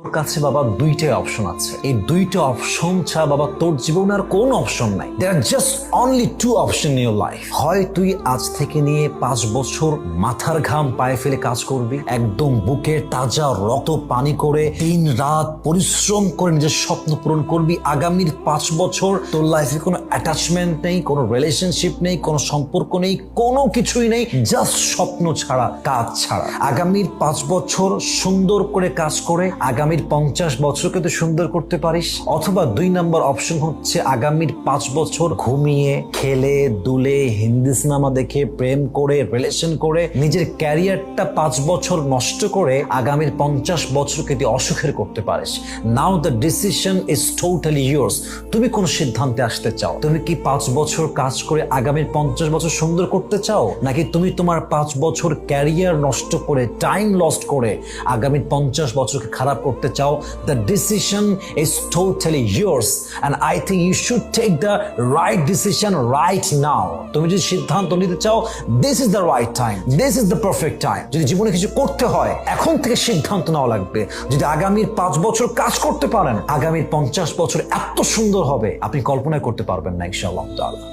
তোর কাছে বাবা দুইটাই অপশন আছে। এই দুইটা অপশন ছাড়া বাবা তোর জীবনে আর কোন অপশন নাই। There are just only two option in your life. হয় তুই আজ থেকে নিয়ে 5 বছর মাথার ঘাম পায়ে ফেলে কাজ করবি, একদম বুকে তাজা রক্ত পানি করে দিন রাত পরিশ্রম করে নিজের স্বপ্ন পূরণ করবি। আগামীর 5 বছর তোর লাইফে কোনো অ্যাটাচমেন্ট নেই, কোনো রিলেশনশিপ নেই, কোনো সম্পর্ক নেই, কোনো কিছুই নেই, জাস্ট স্বপ্ন ছাড়া, কাজ ছাড়া। আগামীর 5 বছর সুন্দর করে কাজ করে আগামীর 50 বছরকে তুই সুন্দর করতে পারিস। অথবা 2 নম্বর অপশন হচ্ছে আগামীর 5 বছর ঘুমিয়ে খেলে দুলে হিন্দি সিনেমা দেখে প্রেম করে রিলেশন করে নিজের ক্যারিয়ারটা 5 বছর নষ্ট করে আগামীর 50 বছরকে তুই অসুখের করতে পারিস। Now the decision is totally yours. তুমি কোন সিদ্ধান্তে আসতে চাও? তুমি কি 5 বছর কাজ করে আগামীর 50 বছর সুন্দর করতে চাও, নাকি তুমি তোমার 5 বছর ক্যারিয়ার নষ্ট করে টাইম লস্ট করে আগামী 50 বছরকে খারাপ করতে চাও? The decision is totally yours and I think you should take the right decision right now. তুমি যদি সিদ্ধান্ত নিতে চাও, this is the right time, this is the perfect time. যদি জীবনে কিছু করতে হয় এখন থেকে সিদ্ধান্ত নেওয়া লাগবে। যদি আগামীর 5 বছর কাজ করতে পারেন, আগামীর 50 বছর এত সুন্দর হবে আপনি কল্পনাই করতে পারবেন না ইনশাআল্লাহ তাআলা।